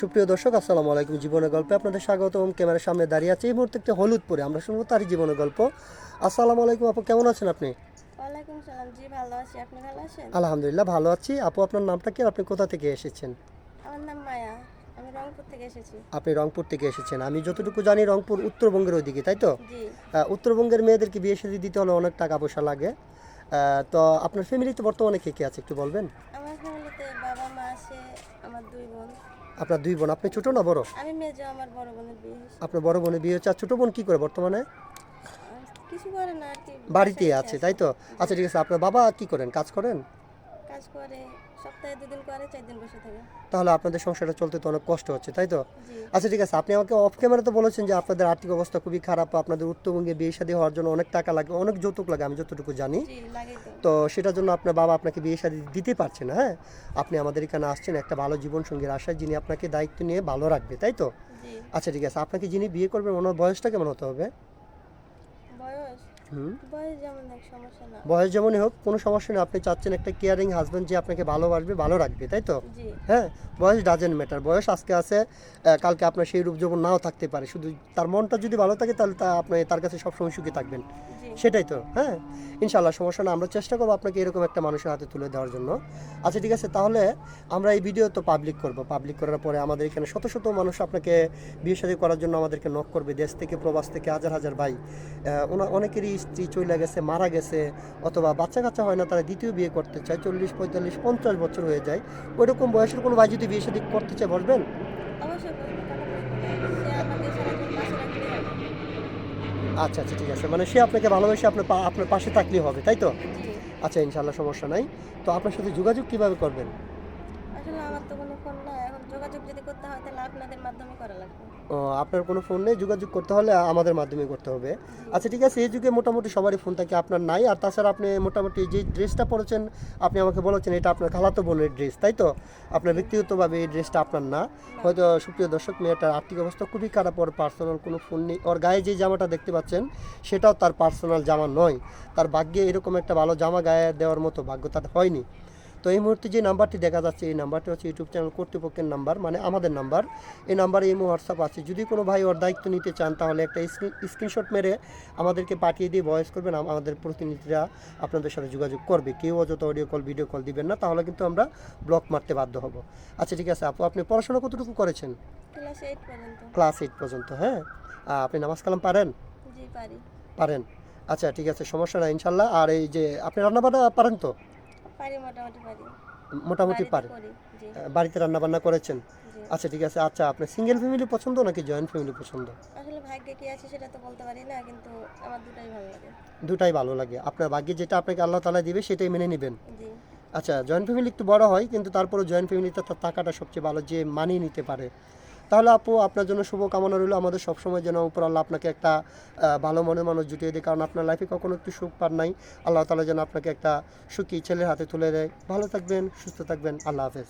সুপ্রিয় দর্শক, আসসালামু আলাইকুম। জীবনের গল্পে আপনাদের স্বাগতম। ক্যামেরার সামনে দাঁড়িয়ে আছে এই মুহূর্তে একটা হলুদ পরে, আমরা শুনবো তারই জীবনের গল্প। আসসালামু আলাইকুম আপু, কেমন আছেন আপনি? ওয়ালাইকুম সালাম। জি, ভালো আছি। আপনি ভালো আছেন? আলহামদুলিল্লাহ ভালো আছি। আপু, আপনার নামটা কি? আপনি কোথা থেকে এসেছেন? আমার নাম মায়া। আমি রংপুর থেকে এসেছি। আপনি রংপুর থেকে এসেছেন। আমি যতটুকু জানি রংপুর উত্তরবঙ্গের ওইদিকে, তাই তো? জি। উত্তরবঙ্গের মেয়েদেরকে বিয়ে শাদী দিতে হলে অনেক টাকা পয়সা লাগে। তো আপনার ফ্যামিলিতে বর্তমানে কে কে আছে একটু বলবেন? আমার ফ্যামিলিতে বাবা মা আছে, আমার দুই বোন। আপনার দুই বোন, আপনি ছোট না বড়? আমি মেজো, আমার বড় বোনের বিয়ে হয়েছে। আপনার বড় বোনের বিয়ে হচ্ছে। আর ছোট বোন কি করে বর্তমানে? কিছু করে না আর কি, বাড়িতে বাসায় আছে, তাই তো? জি। আচ্ছা ঠিক আছে। আপনার বাবা কি করেন, কাজ করেন? কাজ করে, সপ্তাহে 2 দিন করে, 4 দিন বসে থাকে। তাহলে আপনাদের সংসারটা চলতে তো অনেক কষ্ট হচ্ছে, তাই তো? জি। আচ্ছা ঠিক আছে, আপনি আমাকে অফ ক্যামেরাতে বলেছেন যে আপনাদের আর্থিক অবস্থা খুবই খারাপ, আপনাদের উত্তরবঙ্গে বিয়ে শাদী হওয়ার জন্য অনেক টাকা লাগে, অনেক যৌতুক লাগে, আমি যতটুকু জানি। জি, লাগে তো। তো সেটার জন্য আপনার বাবা আপনাকে বিয়ে শাদী দিতে পারছে না। হ্যাঁ, আপনি আমাদের এখানে আসছেন একটা ভালো জীবনসঙ্গীর আশায়, যিনি আপনাকে দায়িত্ব নিয়ে ভালো রাখবে, তাই তো? জি। আচ্ছা ঠিক আছে, আপনাকে যিনি বিয়ে করবেন ওনার বয়সটা কেমন হতে হবে? বয়স, হুম। বয়স যেমন এক সমস্যা না। বয়স যেমনই হোক, কোনো সমস্যা নেই। আপনি চাচ্ছেন একটা কেয়ারিং হাজব্যান্ড যে আপনাকে ভালোবাসবে, ভালো রাখবে, তাই তো? জি। হ্যাঁ, বয়স ডাজেন্ট ম্যাটার। বয়স আজকে আছে, কালকে আপনার সেই রূপ যৌবন নাও থাকতে পারে। শুধু তার মনটা যদি ভালো থাকে তাহলে আপনি তার কাছে সবসময় সুখী থাকবেন। জি। সেটাই তো। হ্যাঁ, ইনশাল্লাহ সমস্যা না। আমরা চেষ্টা করবো আপনাকে এরকম একটা মানুষের হাতে তুলে দেওয়ার জন্য। আচ্ছা ঠিক আছে, তাহলে আমরা এই ভিডিও তো পাবলিক করব। পাবলিক করার পরে আমাদের এখানে শত শত মানুষ আপনাকে বিয়ে শাদী করার জন্য আমাদেরকে নক করবে, দেশ থেকে প্রবাস থেকে হাজার হাজার ভাই। অনেকেরই স্ত্রী চলে গেছে, মারা গেছে, অথবা বাচ্চা কাচ্চা হয় না, তারা দ্বিতীয় বিয়ে করতে চায়। 40, 45, 50 বছর হয়ে যায়। ওইরকম বয়সের কোনো ভাই যদি বিয়ে শাদী করতে চায় বলবেন? অবশ্যই বলবো, কেন বলবো না? সে আমাকে সারাজীবন পাশে রাখলেই হবে। আচ্ছা আচ্ছা ঠিক আছে, মানে সে আপনাকে ভালোবেসে আপনার পাশে থাকলেই হবে, তাই তো? জি। আচ্ছা ইনশাল্লাহ সমস্যা নাই। তো আপনার সাথে যোগাযোগ কিভাবে করবেন? আসলে আমার তো কোনো ফোন নাই। এখন যোগাযোগ যদি করতে হয় তাহলে আপনাদের মাধ্যমে করা লাগবে। ও, আপনার কোনো ফোন নেই, যোগাযোগ করতে হলে আমাদের মাধ্যমে করতে হবে। জি। আচ্ছা ঠিক আছে, এই যুগে মোটামুটি সবারই ফোন থাকে, আপনার নাই। আর তাছাড়া আপনি মোটামুটি যে ড্রেসটা পরেছেন, আপনি আমাকে বলেছেন এটা আপনার খালাতো বোনের ড্রেস, তাই তো? আপনার ব্যক্তিগতভাবে এই ড্রেসটা আপনার না। হয়তো সুপ্রিয় দর্শক, মেয়েটার আর্থিক অবস্থা খুবই খারাপ, ওর পার্সোনাল কোনো ফোন নেই। ওর গায়ে যে জামাটা দেখতে পাচ্ছেন সেটাও তার পার্সোনাল জামা নয়। তার ভাগ্যে এরকম একটা ভালো জামা গায়ে দেওয়ার মতো ভাগ্য তার হয়নি। তো এই মুহূর্তে যে নাম্বারটি দেখা যাচ্ছে, এই নাম্বারটি হচ্ছে ইউটিউব চ্যানেল কর্তৃপক্ষের নাম্বার, মানে আমাদের নাম্বার। এই নাম্বারে ইমো হোয়াটসঅ্যাপ আছে। যদি কোনো ভাই ওর দায়িত্ব নিতে চান তাহলে একটা স্ক্রিনশট মেরে আমাদেরকে পাঠিয়ে দিয়ে ভয়েস করবেন, আমাদের প্রতিনিধিরা আপনাদের সাথে যোগাযোগ করবে। কেউ অযথা অডিও কল ভিডিও কল দিবেন না, তাহলে কিন্তু আমরা ব্লক মারতে বাধ্য হব। আচ্ছা ঠিক আছে আপু, আপনি পড়াশোনা কতটুকু করেছেন? ক্লাস 8 পর্যন্ত। ক্লাস 8 পর্যন্ত, হ্যাঁ। আপনি নামাজ কালাম পারেন? জি, পারি। পারেন। আচ্ছা ঠিক আছে, সমস্যা নাই ইনশাল্লাহ। আর এই যে আপনি রান্নাবান্না পারেন তো? পারি, মোটামুটি পারি। মোটামুটি বাড়িতে পারেন। করি। জি। বাড়িতে রান্নাবান্না করেছেন? জি। আচ্ছা ঠিক আছে। আচ্ছা, আপনার সিঙ্গেল ফ্যামিলি পছন্দ নাকি জয়েন্ট ফ্যামিলি পছন্দ? আসলে ভাগ্যে কি আছে সেটা তো বলতে পারি না, কিন্তু আমার দুটাই ভালো লাগে। দুটাই ভালো লাগে। আপনার ভাগ্যে যেটা আপনাকে আল্লাহ তাআলা দিবে সেটাই মেনে নেবেন। জি। আচ্ছা, জয়েন্ট ফ্যামিলি একটু বড় হয়, কিন্তু তারপরেও জয়েন্ট ফ্যামিলিতে তার টাকাটা সবচেয়ে ভালো, যে মানিয়ে নিতে পারে। তাহলে আপু, আপনার জন্য শুভকামনা রইল। আমাদের সবসময় যেন উপর আল্লাহ আপনাকে একটা ভালো মনের মানুষ জুটিয়ে দেয়, কারণ আপনার লাইফে কখনো একটু সুখ পান নাই। আল্লাহ তাআলা যেন আপনাকে একটা সুখী ছেলের হাতে তুলে দেয়। ভালো থাকবেন, সুস্থ থাকবেন। আল্লাহ হাফেজ।